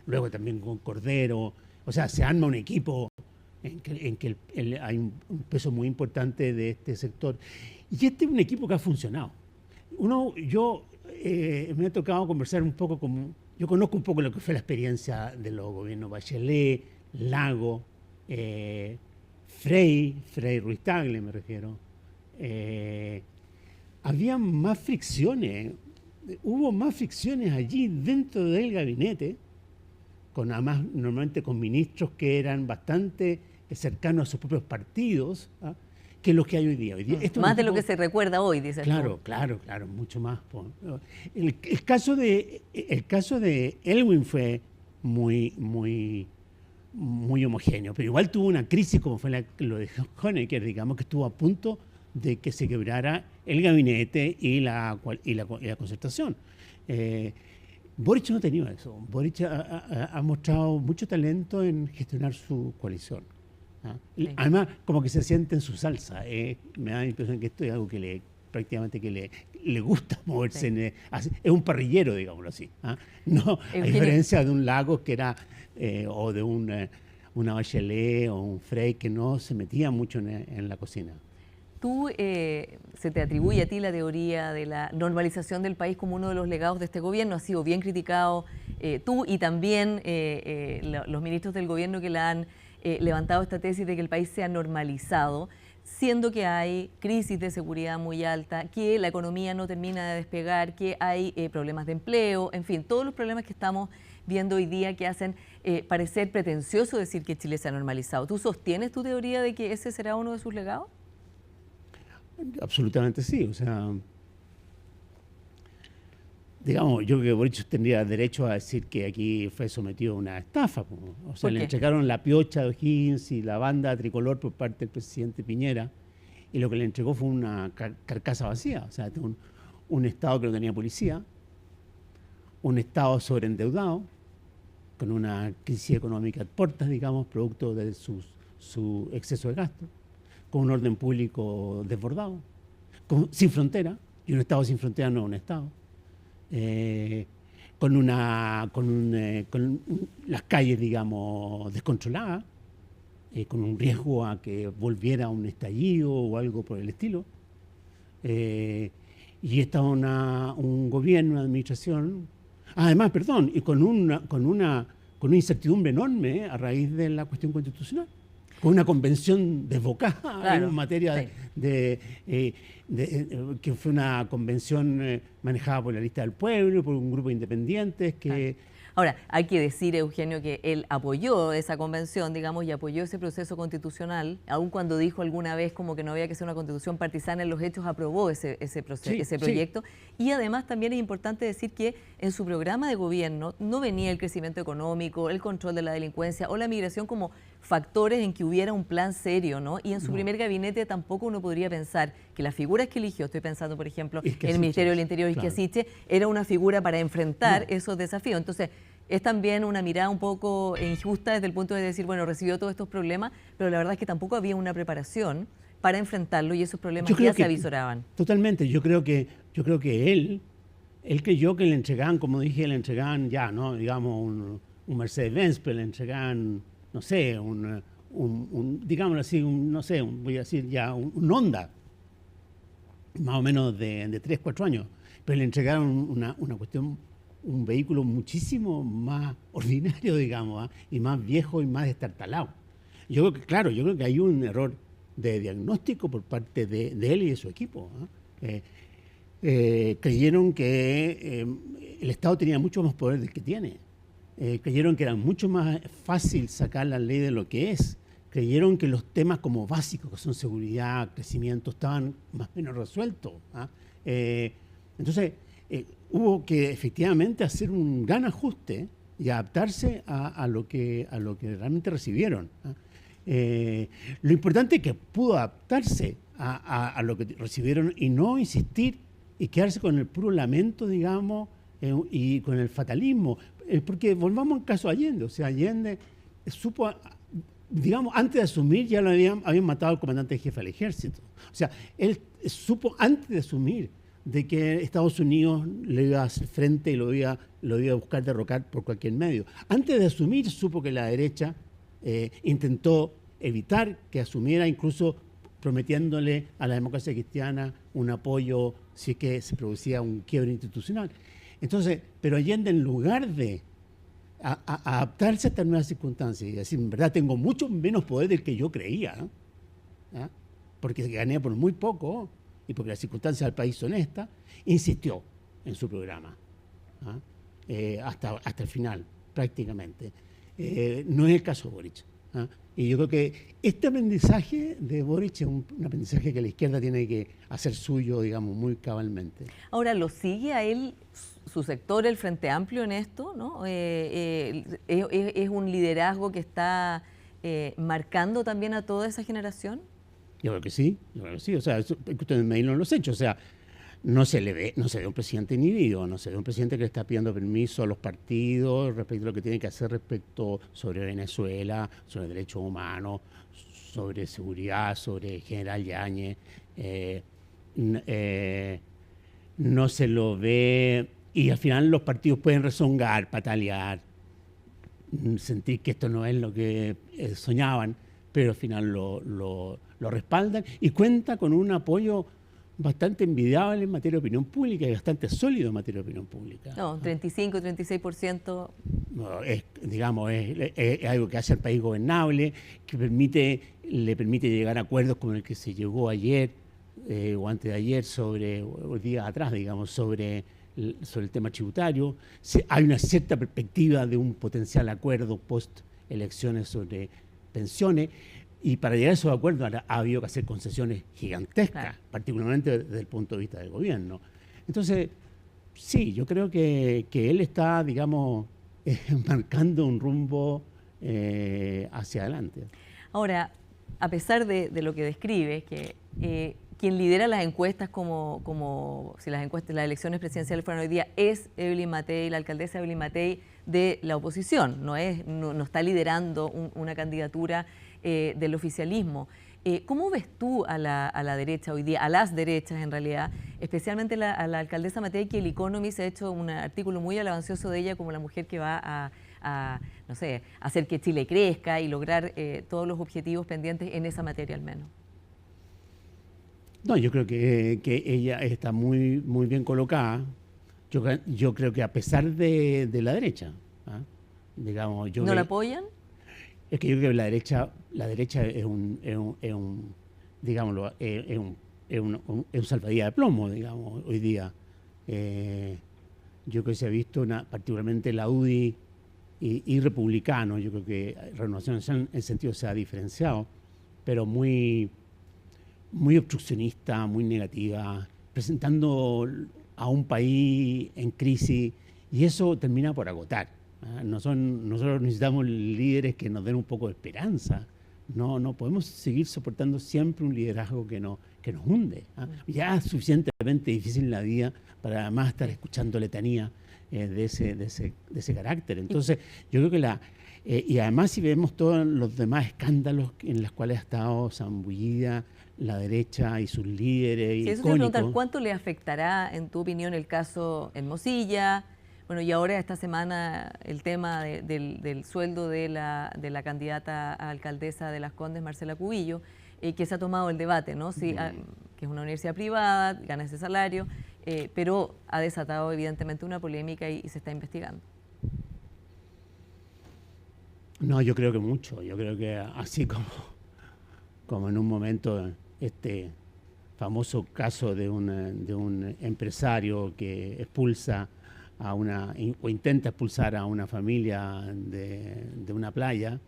S9: luego también con Cordero. O sea, se arma un equipo en que hay un peso muy importante de este sector. Y este es un equipo que ha funcionado. Me ha tocado conversar un poco yo conozco un poco lo que fue la experiencia de los gobiernos Bachelet, Lago, Frei Ruiz Tagle, me refiero. Había más fricciones, hubo más fricciones allí dentro del gabinete, además normalmente con ministros que eran bastante cercanos a sus propios partidos, que los que hay hoy día.
S1: Más de lo que se recuerda hoy, dices tú.
S9: Claro, mucho más. El caso de Elwin fue muy homogéneo, pero igual tuvo una crisis como fue lo de Honecker, digamos, que estuvo a punto de que se quebrara el gabinete y la Concertación. Boric no tenía eso. Boric ha mostrado mucho talento en gestionar su coalición. Sí. Además, como que se siente en su salsa. Me da la impresión que esto es algo que prácticamente le gusta moverse. Sí. Es un parrillero, digámoslo así. No, a diferencia de un Lagos que era, o de una Bachelet o un Frei que no se metía mucho en la cocina.
S1: Tú, se te atribuye a ti la teoría de la normalización del país como uno de los legados de este gobierno. Has sido bien criticado tú y también los ministros del gobierno que la han levantado esta tesis de que el país se ha normalizado. siendo que hay crisis de seguridad muy alta, que la economía no termina de despegar, que hay problemas de empleo, en fin, todos los problemas que estamos viendo hoy día que hacen parecer pretencioso decir que Chile se ha normalizado. ¿Tú sostienes tu teoría de que ese será uno de sus legados?
S9: Absolutamente sí, o sea, digamos, yo creo que Boric tendría derecho a decir que aquí fue sometido a una estafa. O sea, le entregaron la piocha de O'Higgins y la banda tricolor por parte del presidente Piñera, y lo que le entregó fue una carcasa vacía. O sea, un Estado que no tenía policía, un Estado sobreendeudado, con una crisis económica a puertas, digamos, producto de su exceso de gasto, con un orden público desbordado, sin frontera, y un Estado sin frontera no es un Estado. Con las calles, digamos, descontroladas, con un riesgo a que volviera un estallido o algo por el estilo. Y está un gobierno, una administración, además, perdón, y con una incertidumbre enorme a raíz de la cuestión constitucional, con una convención desbocada en materia que fue una convención manejada por la lista del pueblo, por un grupo de independientes que...
S1: Ahora, hay que decir, Eugenio, que él apoyó esa convención, digamos, y apoyó ese proceso constitucional, aun cuando dijo alguna vez como que no había que ser una constitución partisana, en los hechos aprobó ese proyecto. Sí. Y además también es importante decir que en su programa de gobierno no venía el crecimiento económico, el control de la delincuencia o la migración como factores en que hubiera un plan serio, ¿no? Y en su primer gabinete tampoco uno podría pensar que las figuras que eligió, estoy pensando, por ejemplo, en el Ministerio del Interior, Isquiasiche, era una figura para enfrentar esos desafíos. Entonces, es también una mirada un poco injusta desde el punto de decir, bueno, recibió todos estos problemas, pero la verdad es que tampoco había una preparación para enfrentarlo y esos problemas ya se avisoraban.
S9: Totalmente. Yo creo que él creyó que le entregaban, como dije, le entregaban ya, ¿no? Digamos, un Mercedes-Benz, pero le entregaban, no sé, digámoslo así, voy a decir ya, un Honda, más o menos de 3, 4 años. Pero le entregaron una cuestión, un vehículo muchísimo más ordinario, digamos, y más viejo y más destartalado. Yo creo que hay un error de diagnóstico por parte de él y de su equipo. Creyeron que el Estado tenía mucho más poder del que tiene. Creyeron que era mucho más fácil sacar la ley de lo que es. Creyeron que los temas como básicos, que son seguridad, crecimiento, estaban más o menos resueltos. Entonces, hubo que efectivamente hacer un gran ajuste y adaptarse a lo que realmente recibieron. Lo importante es que pudo adaptarse a lo que recibieron y no insistir y quedarse con el puro lamento, digamos, y con el fatalismo. Porque volvamos al caso Allende. O sea, Allende supo, digamos, antes de asumir ya lo habían matado al comandante jefe del ejército. O sea, él supo antes de asumir de que Estados Unidos le iba a hacer frente y lo iba a buscar derrocar por cualquier medio. Antes de asumir, supo que la derecha intentó evitar que asumiera, incluso prometiéndole a la democracia cristiana un apoyo si es que se producía un quiebre institucional. Entonces, pero Allende, en lugar de adaptarse a estas nuevas circunstancias y decir, en verdad, tengo mucho menos poder del que yo creía, porque gané por muy poco, y porque las circunstancias del país son estas, insistió en su programa, hasta el final, prácticamente. No es el caso de Boric. Y yo creo que este aprendizaje de Boric es un aprendizaje que la izquierda tiene que hacer suyo, digamos, muy cabalmente.
S1: Ahora, ¿lo sigue a él su sector, el Frente Amplio, en esto, ¿no? ¿Es un liderazgo que está marcando también a toda esa generación?
S9: Yo creo que sí. O sea, ustedes me dieron los hechos. O sea, no se ve un presidente inhibido, no se ve un presidente que le está pidiendo permiso a los partidos respecto a lo que tiene que hacer respecto sobre Venezuela, sobre derechos humanos, sobre seguridad, sobre General Yáñez. No se lo ve, y al final los partidos pueden rezongar, patalear, sentir que esto no es lo que soñaban, pero al final lo respaldan y cuenta con un apoyo bastante envidiable en materia de opinión pública y bastante sólido en materia de opinión pública.
S1: No, 35, 36%.
S9: No, es algo que hace al país gobernable, que le permite llegar a acuerdos como el que se llegó ayer o antes de ayer, o días atrás, digamos, sobre el tema tributario. Hay una cierta perspectiva de un potencial acuerdo post-elecciones sobre pensiones. Y para llegar a esos acuerdos ha habido que hacer concesiones gigantescas, claro, particularmente desde el punto de vista del gobierno. Entonces, sí, yo creo que él está, digamos, marcando un rumbo hacia adelante.
S1: Ahora, a pesar de lo que describe, que quien lidera las encuestas como si las elecciones presidenciales fueran hoy día, es Evelyn Matei, la alcaldesa Evelyn Matei de la oposición, no está liderando una candidatura del oficialismo. ¿Cómo ves tú a la derecha hoy día, a las derechas en realidad, especialmente a la alcaldesa Matei, que el Economist ha hecho un artículo muy alabancioso de ella como la mujer que va a no sé, hacer que Chile crezca y lograr todos los objetivos pendientes en esa materia al menos?
S9: No, yo creo que ella está muy, muy bien colocada. Yo creo que a pesar de la derecha, digamos,
S1: ¿No la apoyan?
S9: Es que yo creo que la derecha es un salvavidas de plomo, digamos, hoy día. Yo creo que se ha visto, particularmente la UDI y republicanos, yo creo que Renovación Nacional en ese sentido se ha diferenciado, pero muy obstruccionista, muy negativa, presentando a un país en crisis, y eso termina por agotar. Nosotros necesitamos líderes que nos den un poco de esperanza. No podemos seguir soportando siempre un liderazgo que nos hunde. Ya es suficientemente difícil la vida para además estar escuchando letanía de ese carácter. Entonces, yo creo que y además si vemos todos los demás escándalos en los cuales ha estado zambullida la derecha y sus líderes.
S1: Sí, eso te voy a preguntar, ¿cuánto le afectará, en tu opinión, el caso Hermosilla? Bueno, y ahora esta semana el tema del sueldo de la candidata a alcaldesa de Las Condes, Marcela Cubillo, que se ha tomado el debate, ¿no? Sí, que es una universidad privada, gana ese salario, pero ha desatado evidentemente una polémica y se está investigando.
S9: No, yo creo que mucho. Yo creo que así como en un momento este famoso caso de un empresario que expulsa o intenta expulsar a una familia de una playa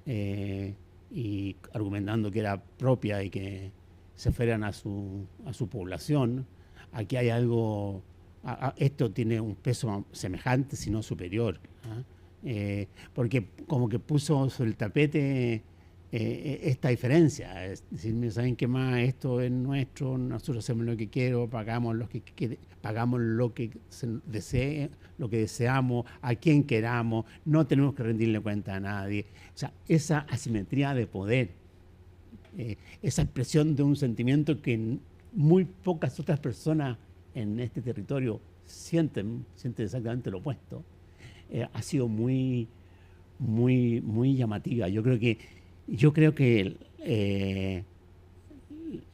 S9: y argumentando que era propia y que se fueran a su población. Aquí hay algo, esto tiene un peso semejante, si no superior, porque como que puso sobre el tapete esta diferencia, es decir, ¿saben qué más? Esto es nuestro, nosotros hacemos lo que quiero, pagamos lo que se desee, lo que deseamos, a quien queramos, no tenemos que rendirle cuenta a nadie. O sea, esa asimetría de poder, esa expresión de un sentimiento que muy pocas otras personas en este territorio sienten exactamente lo opuesto, ha sido muy, muy, muy llamativa. Yo creo que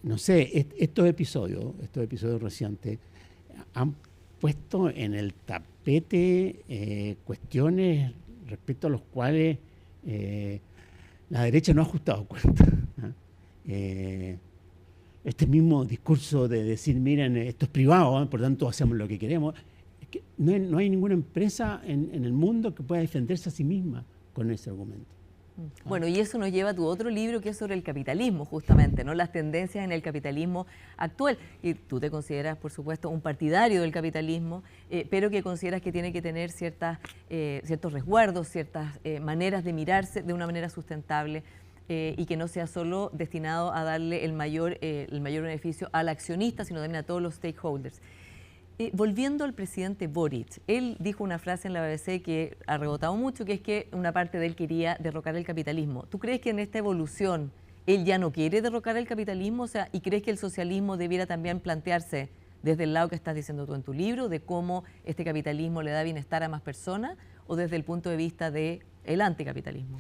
S9: no sé, estos episodios recientes han puesto en el tapete cuestiones respecto a los cuales la derecha no ha ajustado cuenta. Este mismo discurso de decir, miren, esto es privado, por tanto hacemos lo que queremos. Es que no hay ninguna empresa en el mundo que pueda defenderse a sí misma con ese argumento.
S1: Bueno, y eso nos lleva a tu otro libro, que es sobre el capitalismo, justamente, ¿no? Las tendencias en el capitalismo actual. Y tú te consideras, por supuesto, un partidario del capitalismo, pero que consideras que tiene que tener ciertos resguardos, ciertas maneras de mirarse de una manera sustentable y que no sea solo destinado a darle el mayor beneficio al accionista, sino también a todos los stakeholders. Volviendo al presidente Boric, él dijo una frase en la BBC que ha rebotado mucho, que es que una parte de él quería derrocar el capitalismo. ¿Tú crees que en esta evolución él ya no quiere derrocar el capitalismo? O sea, ¿y crees que el socialismo debiera también plantearse desde el lado que estás diciendo tú en tu libro, de cómo este capitalismo le da bienestar a más personas, o desde el punto de vista del anticapitalismo?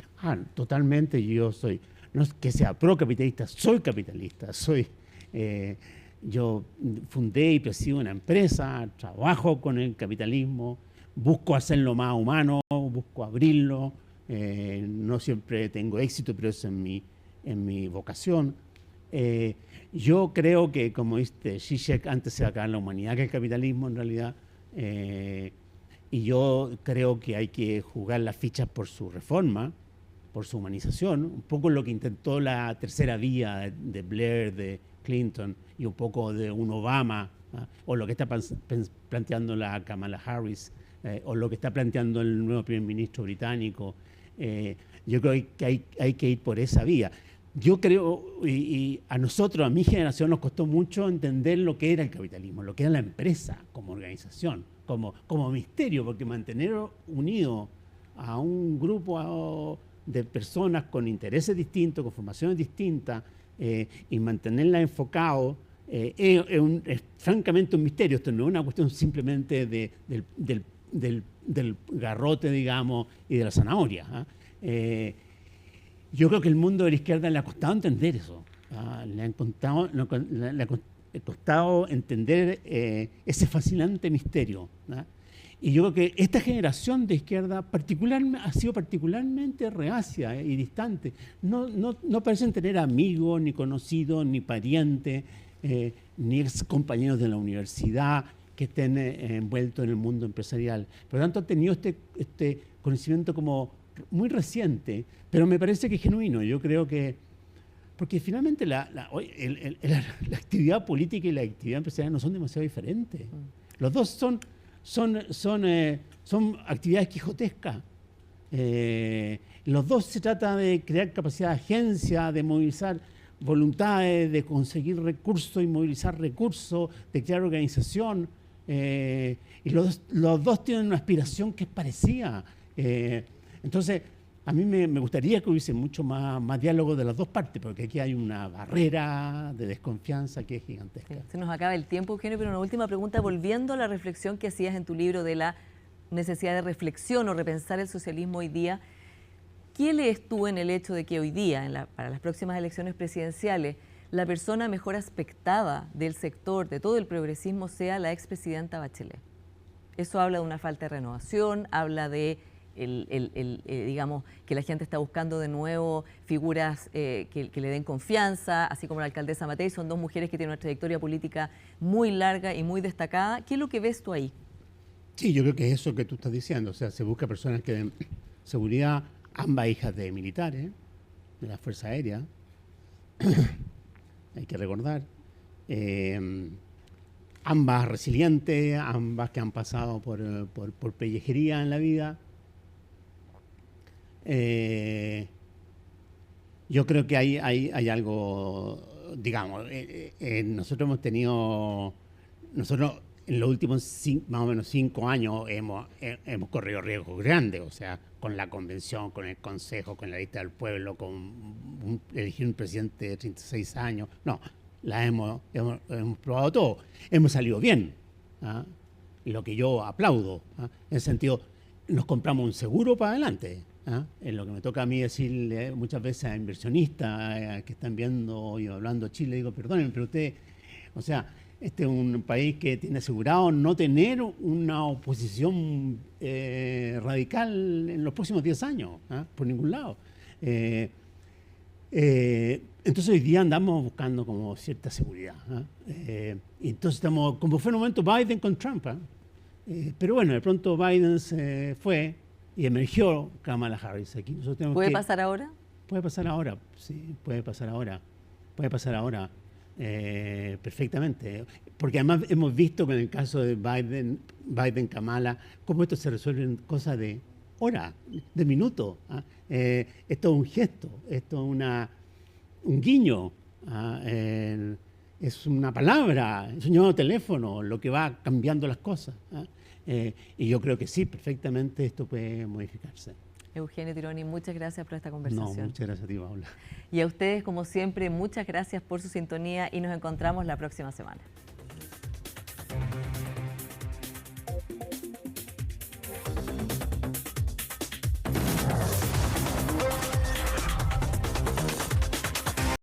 S9: Totalmente. Yo soy, no es que sea procapitalista, soy capitalista, soy... yo fundé y presido una empresa, trabajo con el capitalismo, busco hacerlo más humano, busco abrirlo. No siempre tengo éxito, pero eso es mi vocación. Yo creo que, como dice Zizek, antes se va a acabar la humanidad que el capitalismo en realidad. Y yo creo que hay que jugar las fichas por su reforma, por su humanización, un poco lo que intentó la tercera vía de Blair, de Clinton y un poco de un Obama, o lo que está planteando la Kamala Harris, o lo que está planteando el nuevo primer ministro británico. Yo creo que hay que ir por esa vía. Yo creo, y a nosotros, a mi generación, nos costó mucho entender lo que era el capitalismo, lo que era la empresa como organización, como misterio, porque mantener unido a un grupo de personas con intereses distintos, con formaciones distintas, y mantenerla enfocado, es francamente un misterio. Esto no es una cuestión simplemente del garrote, digamos, y de la zanahoria. Yo creo que el mundo de la izquierda le ha costado entender eso. Le ha costado entender ese fascinante misterio. Y yo creo que esta generación de izquierda ha sido particularmente reacia y distante. No parecen tener amigos, ni conocidos, ni parientes, ni ex compañeros de la universidad que estén envueltos en el mundo empresarial. Por lo tanto, han tenido este conocimiento como muy reciente, pero me parece que es genuino. Yo creo que, porque finalmente la actividad política y la actividad empresarial no son demasiado diferentes. Los dos son actividades quijotescas. Los dos se trata de crear capacidad de agencia, de movilizar voluntades, de conseguir recursos y movilizar recursos, de crear organización. Y los dos tienen una aspiración que es parecida. Entonces, a mí me gustaría que hubiese mucho más diálogo de las dos partes, porque aquí hay una barrera de desconfianza que es gigantesca.
S1: Sí, se nos acaba el tiempo, Eugenio, pero una última pregunta, volviendo a la reflexión que hacías en tu libro de la necesidad de reflexión o repensar el socialismo hoy día. ¿Qué lees tú en el hecho de que hoy día, para las próximas elecciones presidenciales, la persona mejor aspectada del sector, de todo el progresismo, sea la expresidenta Bachelet? Eso habla de una falta de renovación, habla de digamos, que la gente está buscando de nuevo figuras que le den confianza, así como la alcaldesa Matei. Son dos mujeres que tienen una trayectoria política muy larga y muy destacada. ¿Qué es lo que ves tú ahí?
S9: Sí, yo creo que es eso que tú estás diciendo. O sea, se busca personas que den seguridad, ambas hijas de militares, de la Fuerza Aérea, hay que recordar. Ambas resilientes, ambas que han pasado por pellejería en la vida. Yo creo que hay algo, digamos, nosotros hemos tenido, en los últimos más o menos 5 años hemos corrido riesgos grandes, o sea, con la convención, con el consejo, con la lista del pueblo, con elegir un presidente de 36 años. No, hemos probado todo. Hemos salido bien, lo que yo aplaudo. En el sentido, nos compramos un seguro para adelante. En lo que me toca a mí decirle muchas veces a inversionistas que están viendo y hablando Chile, digo, perdónenme, pero usted, o sea, este es un país que tiene asegurado no tener una oposición radical en los próximos 10 años, por ningún lado. Entonces hoy día andamos buscando como cierta seguridad. Y entonces estamos, como fue en un momento Biden con Trump, pero bueno, de pronto Biden se fue y emergió Kamala Harris aquí.
S1: ¿Puede pasar ahora?
S9: Puede pasar ahora, sí, puede pasar ahora. Puede pasar ahora perfectamente. Porque además hemos visto con el caso de Biden-Kamala, cómo esto se resuelve en cosas de hora, de minutos. Esto es un gesto, esto es un guiño, es una palabra, es un nuevo teléfono, lo que va cambiando las cosas. Y yo creo que sí, perfectamente esto puede modificarse.
S1: Eugenio Tironi, muchas gracias por esta conversación.
S9: No, muchas gracias a ti, Paula.
S1: Y a ustedes, como siempre, muchas gracias por su sintonía y nos encontramos la próxima semana.